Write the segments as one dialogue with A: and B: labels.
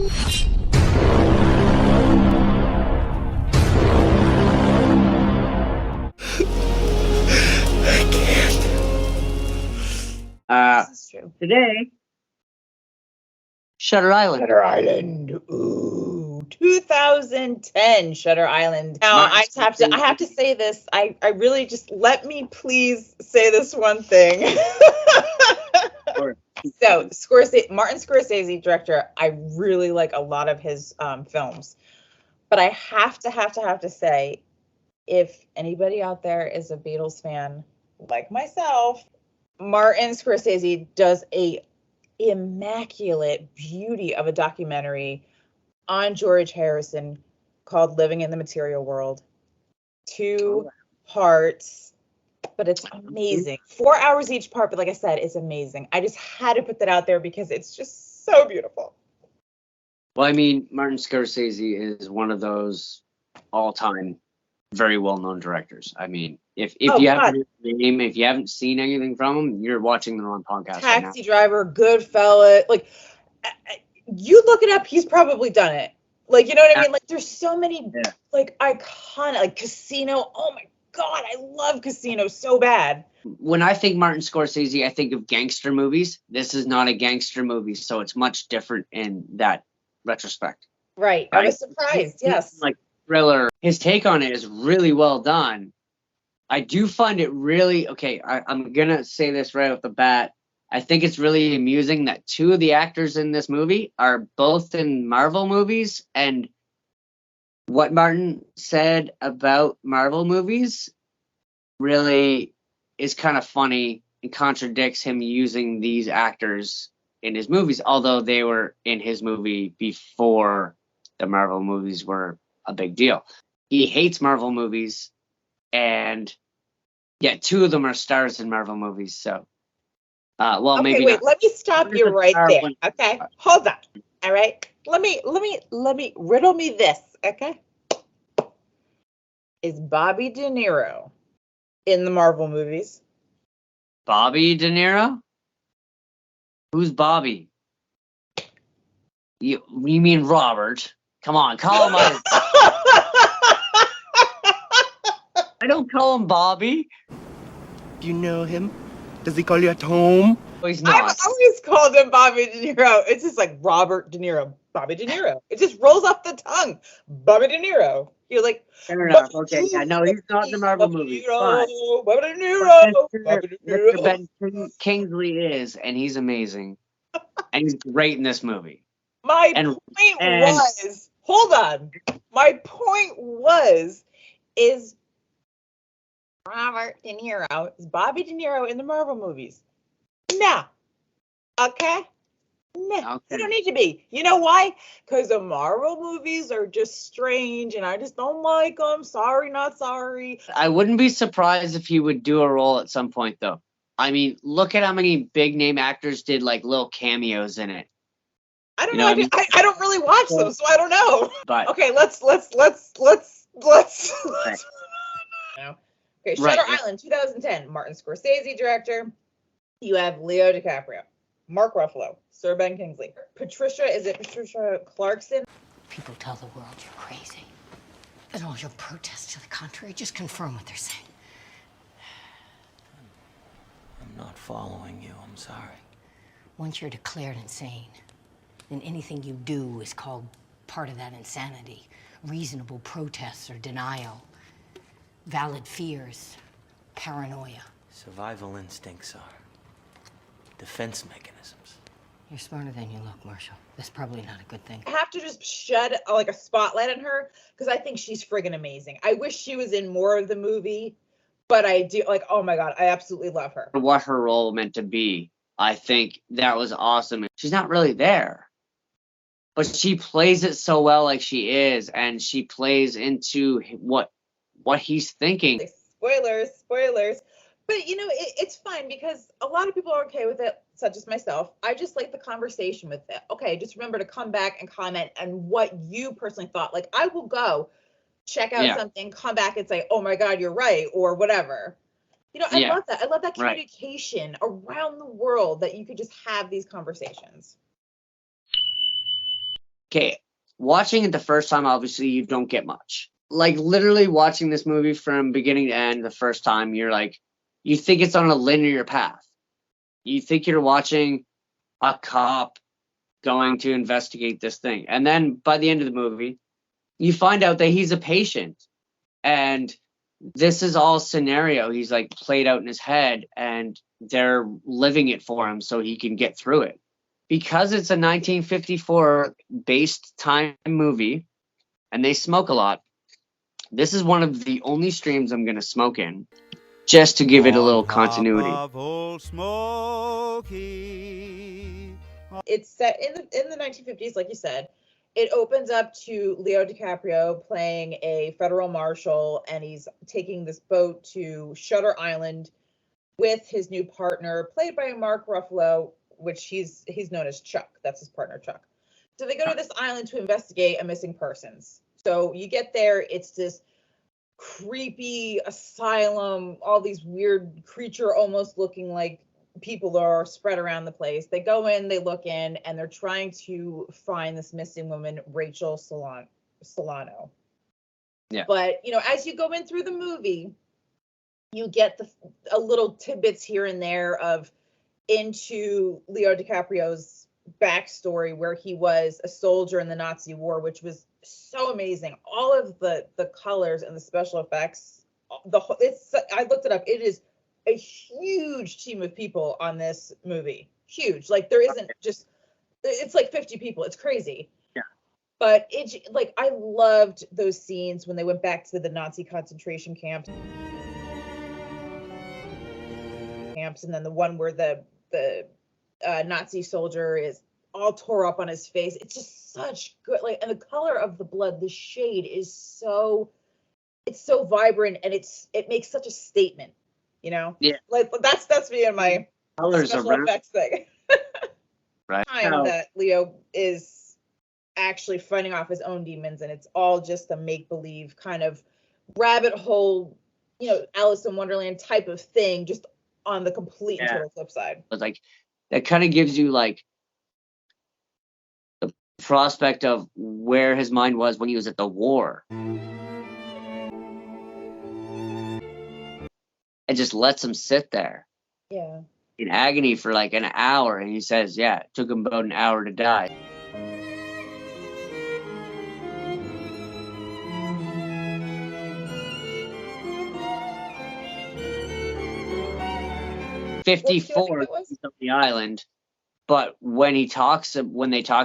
A: This is true.
B: Today, Shutter Island.
A: Shutter Island. Ooh, 2010 Shutter Island. Now I have to say this. I really just let me please say this one thing. So Martin Scorsese, director. I really like a lot of his films, but I have to say, if anybody out there is a Beatles fan like myself, Martin Scorsese does a immaculate beauty of a documentary on George Harrison called Living in the Material World. 2 parts, but it's amazing. 4 hours each part, but like I said, it's amazing. I just had to put that out there because it's just so beautiful.
B: Well, I mean, Martin Scorsese is one of those all-time very well-known directors. I mean, if you haven't seen anything from him, you're watching the wrong podcast.
A: Taxi Driver, Goodfellas, like you look it up, he's probably done it. Like, you know what I mean? Like, there's so many like iconic, like Casino. Oh my God, I love Casino so bad.
B: When I think Martin Scorsese, I think of gangster movies. This is not a gangster movie, so it's much different in that retrospect.
A: Right. I was surprised. Yes.
B: Like thriller. His take on it is really well done. I do find it really I'm gonna say this right off the bat. I think it's really amusing that 2 of the actors in this movie are both in Marvel movies, and what Martin said about Marvel movies really is kind of funny and contradicts him using these actors in his movies, although they were in his movie before the Marvel movies were a big deal. He hates Marvel movies, and 2 of them are stars in Marvel movies. So, maybe.
A: Wait, let me stop you right there. Okay, hold on. All right, let me riddle me this. Okay, is Bobby De Niro in the Marvel movies?
B: Bobby De Niro? Who's Bobby? You mean Robert? Come on, call him out. I don't call him Bobby.
C: Do you know him? Does he call you at home?
B: Oh, he's not.
A: I've always called him Bobby De Niro. It's just like Robert De Niro, Bobby De Niro. It just rolls off the tongue. Bobby De Niro. You're like,
B: fair enough. Okay, yeah, no, he's not in the Marvel movie.
A: Bobby De Niro.
B: Mr. Ben Kingsley is, and he's amazing. And he's great in this movie.
A: My point was, hold on. My point was, is Robert De Niro, is Bobby De Niro in the Marvel movies? No. Okay? No. You don't need to be. You know why? Because the Marvel movies are just strange, and I just don't like them. Sorry, not sorry.
B: I wouldn't be surprised if he would do a role at some point, though. I mean, look at how many big name actors did like little cameos in it.
A: I don't know. I don't really watch them, so I don't know.
B: But
A: okay, let's. Okay, Shutter Island, 2010. Martin Scorsese, director. You have Leo DiCaprio, Mark Ruffalo, Sir Ben Kingsley, Patricia Clarkson?
D: People tell the world you're crazy, and all your protests to the contrary just confirm what they're saying.
C: I'm not following you. I'm sorry.
D: Once you're declared insane, then anything you do is called part of that insanity. Reasonable protests or denial. Valid fears, paranoia.
C: Survival instincts are defense mechanisms.
D: You're smarter than you look, Marshall. That's probably not a good thing.
A: I have to just shed like a spotlight on her because I think she's friggin' amazing. I wish she was in more of the movie, but I do oh my God, I absolutely love her.
B: What her role meant to be, I think that was awesome. She's not really there, but she plays it so well, like she is, and she plays into what he's thinking.
A: Spoilers. But, it's fine because a lot of people are okay with it, such as myself. I just like the conversation with it. Okay, just remember to come back and comment on what you personally thought. Like, I will go check out something, come back and say, oh, my God, you're right, or whatever. I love that. I love that communication around the world that you could just have these conversations.
B: okay, watching it the first time, obviously you don't get much. Like literally watching this movie from beginning to end the first time, you're like, you think it's on a linear path. You think you're watching a cop going to investigate this thing. And then by the end of the movie, you find out that he's a patient. And this is all scenario he's like played out in his head, and they're living it for him so he can get through it. Because it's a 1954 based time movie and they smoke a lot, this is one of the only streams I'm going to smoke in, just to give it a little continuity.
A: It's set in the 1950s, like you said. It opens up to Leo DiCaprio playing a federal marshal, and he's taking this boat to Shutter Island with his new partner, played by Mark Ruffalo, which he's known as Chuck. That's his partner, Chuck. So they go to this island to investigate a missing persons. So you get there, it's this creepy asylum, all these weird creature almost looking like people are spread around the place. They go in, they look in, and they're trying to find this missing woman, Rachel Solano.
B: Yeah.
A: But, as you go in through the movie, you get a little tidbits here and there into Leo DiCaprio's backstory, where he was a soldier in the Nazi war, which was so amazing. All of the colors and the special effects, I looked it up. It is a huge team of people on this movie. Huge. Like there isn't just, it's like 50 people. It's crazy.
B: Yeah.
A: But I loved those scenes when they went back to the Nazi concentration camps. And then the one where the Nazi soldier is all tore up on his face. It's just such good, and the color of the blood, the shade is so vibrant, and it makes such a statement,
B: Yeah.
A: Like that's me and my
B: colors
A: special effects thing.
B: Right.
A: Time that Leo is actually fighting off his own demons, and it's all just a make-believe kind of rabbit hole, Alice in Wonderland type of thing, just on the complete and total flip side.
B: But that kind of gives you the prospect of where his mind was when he was at the war. It just lets him sit there.
A: Yeah.
B: In agony for an hour, and he says, yeah, it took him about an hour to die. '54 he's on the island, but when they talk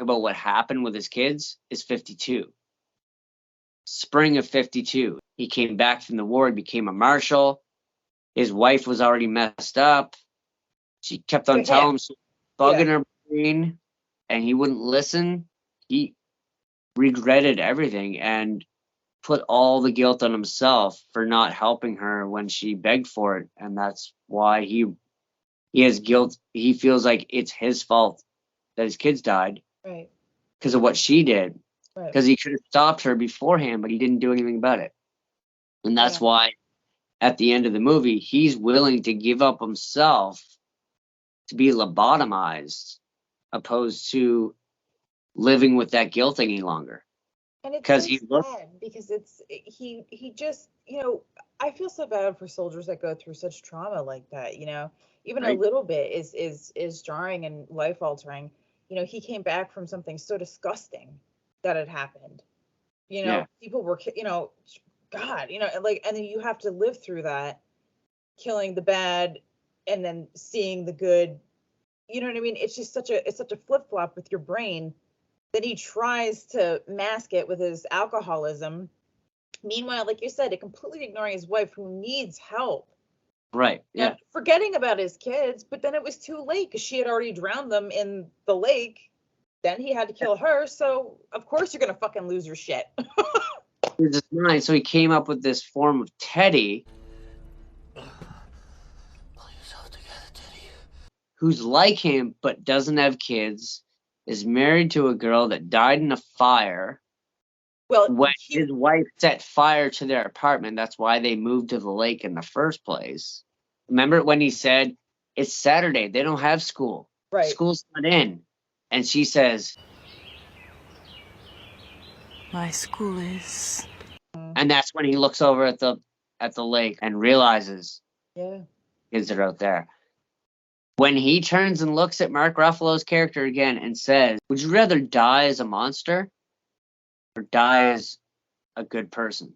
B: about what happened with his kids, is 52. Spring of 52. He came back from the war, he became a marshal. His wife was already messed up. She kept on telling him she was bugging her brain, and he wouldn't listen. He regretted everything and put all the guilt on himself for not helping her when she begged for it, and that's why he has guilt. He feels like it's his fault that his kids died,
A: right?
B: Because of what she did.
A: Right.
B: Because he could have stopped her beforehand, but he didn't do anything about it, and that's why at the end of the movie he's willing to give up himself to be lobotomized, opposed to living with that guilt any longer.
A: And it's so sad because he just, I feel so bad for soldiers that go through such trauma like that, even a little bit is jarring and life altering. He came back from something so disgusting that had happened. People were, God, and then you have to live through that, killing the bad and then seeing the good. You know what I mean? It's just such a flip-flop with your brain. Then he tries to mask it with his alcoholism. Meanwhile, like you said, completely ignoring his wife who needs help.
B: Right. Yeah.
A: Forgetting about his kids, but then it was too late because she had already drowned them in the lake. Then he had to kill her. So of course you're gonna fucking lose your shit.
B: His mind. So he came up with this form of Teddy, who's like him but doesn't have kids, is married to a girl that died in a fire.
A: Well,
B: when his wife set fire to their apartment, that's why they moved to the lake in the first place. Remember when he said, it's Saturday, they don't have school.
A: Right.
B: School's not in. And she says,
E: My school is.
B: And that's when he looks over at the lake and realizes kids are out there. When he turns and looks at Mark Ruffalo's character again and says, "Would you rather die as a monster or die as a good person?"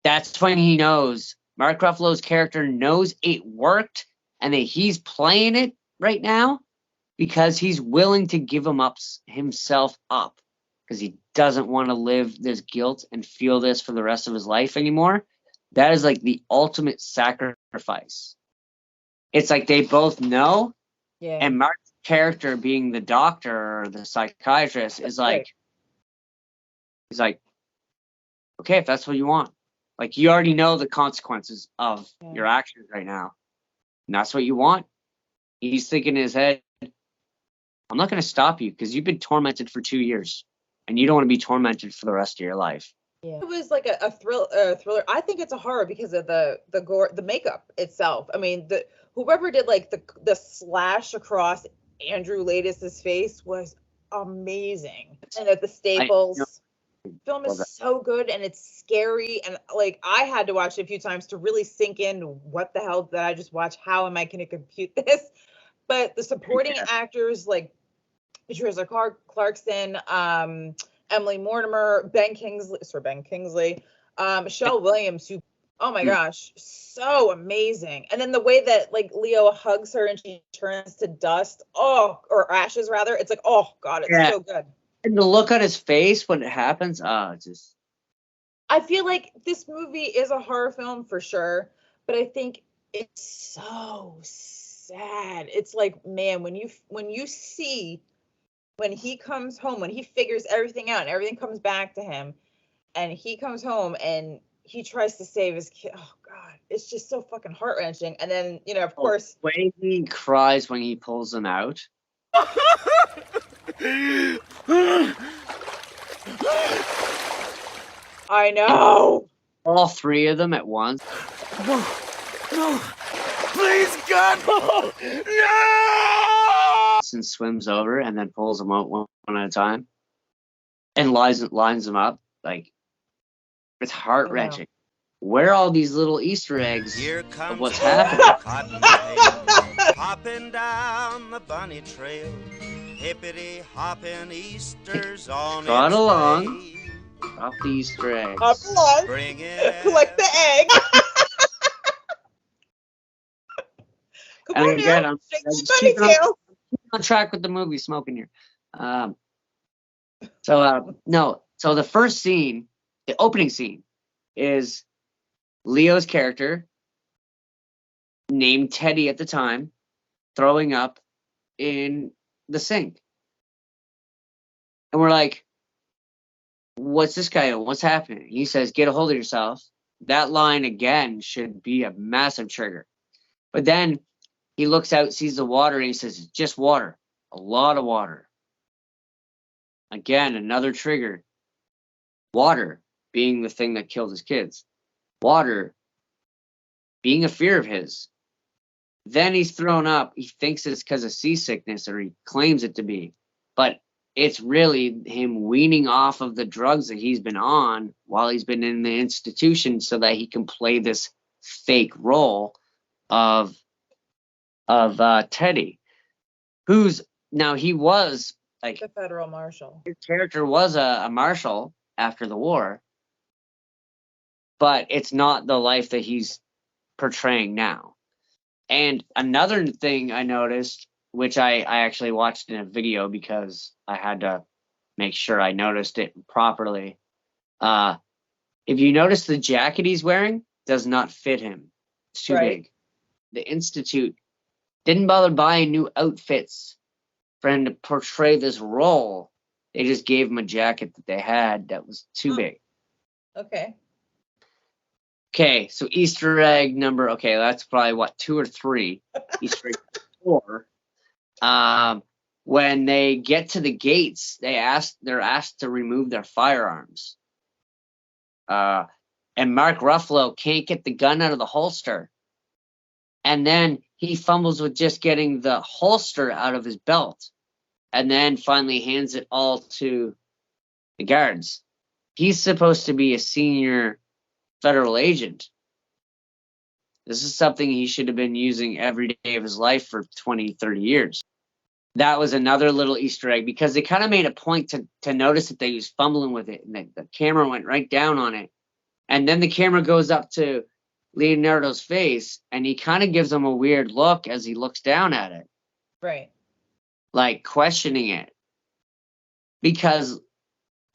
B: That's when he knows, Mark Ruffalo's character knows it worked and that he's playing it right now because he's willing to give himself up because he doesn't want to live this guilt and feel this for the rest of his life anymore. That is like the ultimate sacrifice. It's like they both know, and Mark's character, being the doctor or the psychiatrist, is like, he's like, okay, if that's what you want. Like, you already know the consequences of your actions right now. And that's what you want. He's thinking in his head, I'm not going to stop you because you've been tormented for 2 years. And you don't want to be tormented for the rest of your life.
A: Yeah. It was like a thriller. I think it's a horror because of the gore, the makeup itself. I mean, whoever did like the slash across Andrew Laetus's face was amazing. And at the Staples. Film is so good and it's scary, and like I had to watch it a few times to really sink in what the hell did I just watch? How am I going to compute this? But the supporting actors like Patrica Clarkson, Emily Mortimer, Ben Kingsley, Michelle Williams, who, oh my gosh, so amazing. And then the way that like Leo hugs her and she turns to dust, or ashes rather, it's like, oh god, it's so good.
B: And the look on his face when it happens, just.
A: I feel like this movie is a horror film for sure, but I think it's so sad. It's like, man, when you see when he comes home, when he figures everything out and everything comes back to him, and he comes home and he tries to save his kid. Oh god, it's just so fucking heart-wrenching. And then, of course,
B: when he cries when he pulls them out.
A: I know.
B: All three of them at once.
C: No, please, God, no!
B: And swims over and then pulls them out one at a time, and lines them up. Like, it's heart wrenching. Where are all these little Easter eggs of what's happening?
F: Hopping down the bunny trail. Hippity hopping Easter's on
B: Trot
F: its
B: along.
F: way.
B: Drop the Easter eggs.
A: Hop along. Collect the egg.
B: And again, I'm keeping on track with the movie Smoking here. So the first scene, the opening scene, is Leo's character, named Teddy at the time, throwing up in the sink. And we're like, what's this guy doing? What's happening? He says, get a hold of yourself. That line again should be a massive trigger. But then he looks out, sees the water, and he says, just water. A lot of water. Again, another trigger. Water being the thing that killed his kids. Water being a fear of his. Then he's thrown up. He thinks it's because of seasickness, or he claims it to be. But it's really him weaning off of the drugs that he's been on while he's been in the institution so that he can play this fake role of Teddy, who's now he was like
A: the federal marshal.
B: His character was a marshal after the war, but it's not the life that he's portraying now. And another thing I noticed, which I actually watched in a video because I had to make sure I noticed it properly. If you notice, the jacket he's wearing does not fit him. It's too big. The Institute didn't bother buying new outfits for him to portray this role. They just gave him a jacket that they had that was too big. Okay, so Easter egg number, that's probably 2 or 3. Easter egg 4. When they get to the gates, they're asked to remove their firearms. And Mark Ruffalo can't get the gun out of the holster. And then he fumbles with just getting the holster out of his belt. And then finally hands it all to the guards. He's supposed to be a senior federal agent. This is something he should have been using every day of his life for 20, 30 years. That was another little Easter egg because they kind of made a point to notice that they was fumbling with it and the camera went right down on it. And then the camera goes up to Leonardo's face and he kind of gives him a weird look as he looks down at it.
A: Right.
B: Like questioning it. Because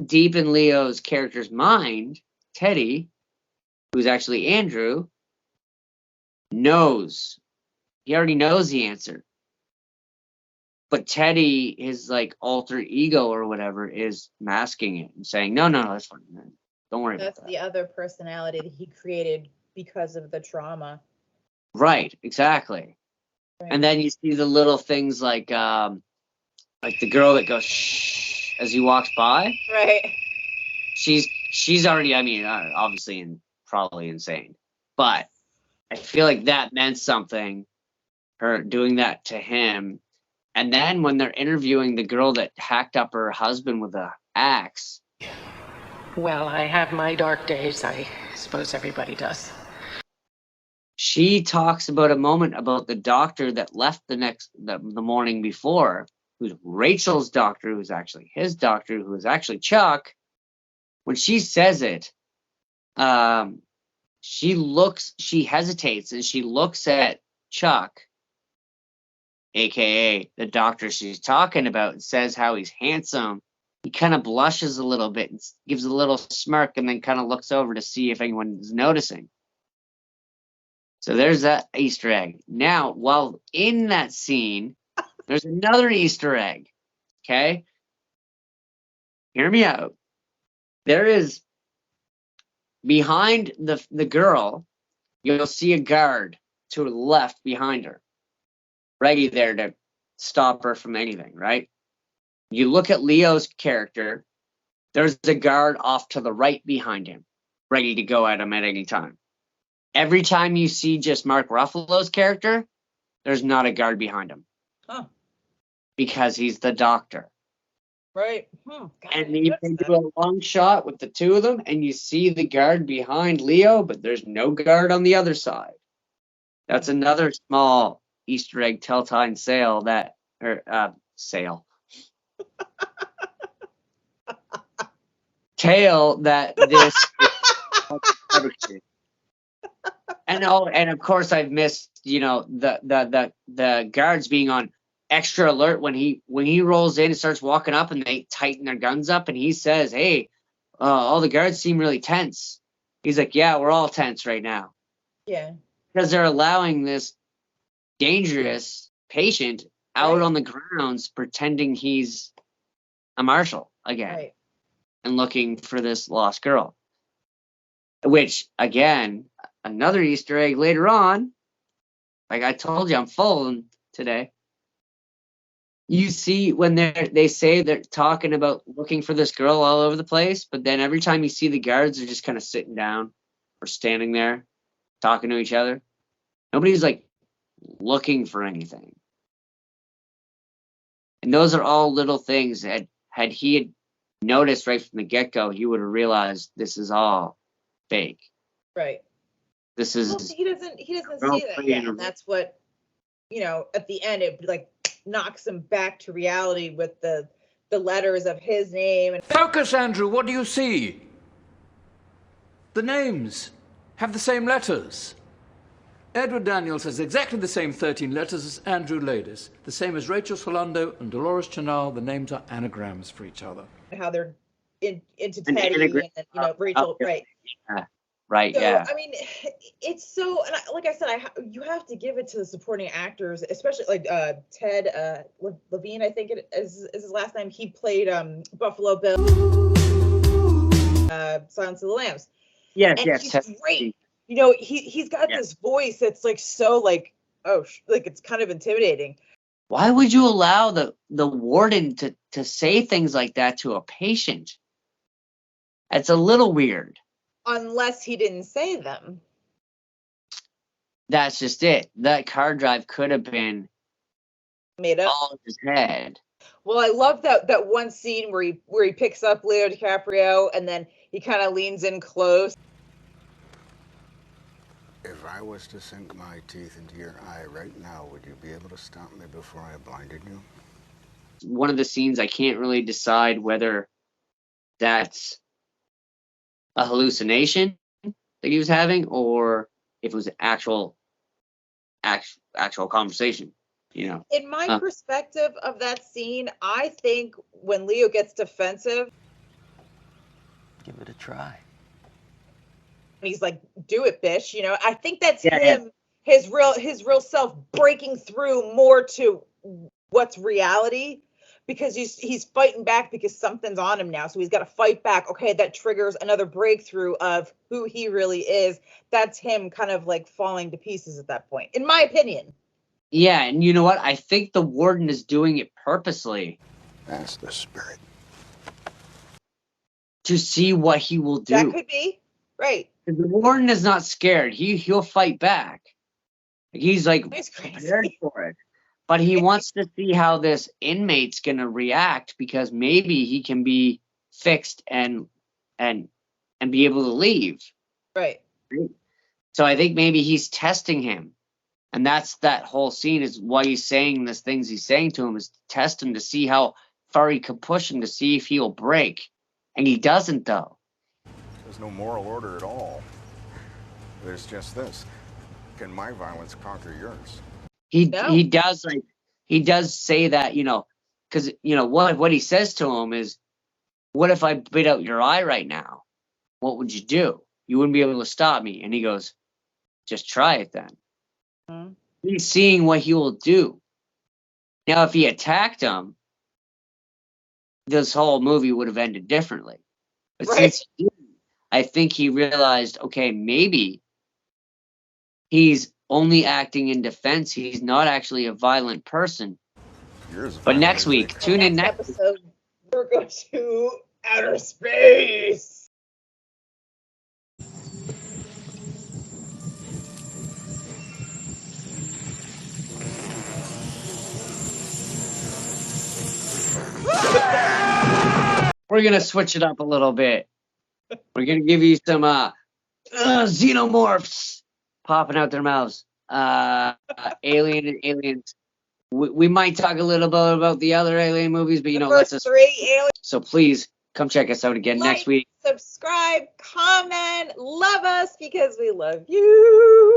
B: deep in Leo's character's mind, Teddy, who's actually Andrew, knows. He already knows the answer. But Teddy, his like alter ego or whatever, is masking it and saying, no, that's fine, man. Don't worry about that.
A: That's the other personality that he created because of the trauma.
B: Right, exactly.
A: Right.
B: And then you see the little things like the girl that goes shh as he walks by.
A: Right.
B: She's already, I mean, obviously probably insane, but I feel like that meant something, her doing that to him. And then when they're interviewing the girl that hacked up her husband with an axe.
G: Well, I have my dark days. I suppose everybody does.
B: She talks about a moment about the doctor that left the morning before, who's Rachel's doctor, who's actually his doctor, who is actually Chuck. When she says it, she hesitates and she looks at Chuck, aka the doctor she's talking about, and says how he's handsome. He kind of blushes a little bit and gives a little smirk and then kind of looks over to see if anyone's noticing. So there's that Easter egg. Now, while in that scene, there's another Easter egg. Okay? Hear me out. There is, behind the girl, you'll see a guard to the left behind her, ready there to stop her from anything, right? You look at Leo's character, there's a guard off to the right behind him, ready to go at him at any time. Every time you see just Mark Ruffalo's character, there's not a guard behind him.
A: Huh.
B: Because he's the doctor.
A: Right.
B: And you can do a long shot with the two of them, and you see the guard behind Leo, but there's no guard on the other side. That's another small Easter egg telltale sale that, tale that this and of course I've missed, the guards being on extra alert when he rolls in and starts walking up and they tighten their guns up and he says, hey, all the guards seem really tense. He's like, yeah, we're all tense right now.
A: Yeah.
B: Because they're allowing this dangerous patient out on the grounds pretending he's a marshal again.
A: Right.
B: And looking for this lost girl. Which, again, another Easter egg later on. Like I told you, I'm full today. You see when they say they're talking about looking for this girl all over the place, but then every time you see the guards, they're just kind of sitting down or standing there talking to each other. Nobody's like looking for anything. And those are all little things that had he noticed right from the get-go, he would have realized this is all fake.
A: Right.
B: This is.
A: Well, he doesn't see that yet. And that's what, at the end it like knocks him back to reality with the letters of his name. And
H: focus, Andrew. What do you see? The names have the same letters. Edward Daniels has exactly the same 13 letters as Andrew Ladis. The same as Rachel Solando and Dolores Chanel. The names are anagrams for each other.
A: How they're into Teddy and Rachel, right?
B: Yeah. Right.
A: So,
B: yeah.
A: I mean, it's so, and like I said, you have to give it to the supporting actors, especially like Ted Levine, I think it is his last name. He played Buffalo Bill, Silence of the Lambs.
B: Yes.
A: And
B: yes.
A: he's great. He's got this voice that's like so like it's kind of intimidating.
B: Why would you allow the warden to say things like that to a patient? It's a little weird.
A: Unless he didn't say them.
B: That's just it. That card drive could have been
A: made up
B: all in his head.
A: Well, I love that one scene where he picks up Leo DiCaprio and then he kind of leans in close.
I: If I was to sink my teeth into your eye right now, would you be able to stop me before I blinded you?
B: One of the scenes I can't really decide whether that's a hallucination that he was having or if it was an actual conversation. You know,
A: in my perspective of that scene, I think when Leo gets defensive,
C: Give it a try.
A: he's like, "Do it, bitch." You know, I think that's him, his real self breaking through more to what's reality, because he's fighting back because something's on him now, so he's got to fight back. Okay, that triggers another breakthrough of who he really is. That's him kind of like falling to pieces at that point, in my opinion.
B: Yeah, and you know what? I think the warden is doing it purposely.
I: That's the spirit.
B: To see what he will do.
A: That could be. Right.
B: The warden is not scared. He'll fight back. He's like prepared for it. But he wants to see how this inmate's gonna react, because maybe he can be fixed and be able to leave.
A: Right.
B: So I think maybe he's testing him. And that's that whole scene, is why he's saying these things he's saying to him, is to test him, to see how far he can push him, to see if he'll break. And he doesn't, though.
I: There's no moral order at all. There's just this. Can my violence conquer yours?
B: He does say that, you know, because, you know, what he says to him is, what if I bit out your eye right now? What would you do? You wouldn't be able to stop me. And he goes, just try it then.
A: Mm-hmm.
B: He's seeing what he will do. Now, if he attacked him, this whole movie would have ended differently. But since he didn't, I think he realized, okay, maybe he's only acting in defense. He's not actually a violent person. But next week, tune in next
A: episode. We're going to outer space.
B: We're going to switch it up a little bit. We're going to give you some xenomorphs popping out their mouths. Alien and aliens. We might talk a little bit about the other alien movies, but, you know, let's just...
A: 3 aliens.
B: So please come check us out again next week.
A: Subscribe, comment, love us, because we love you.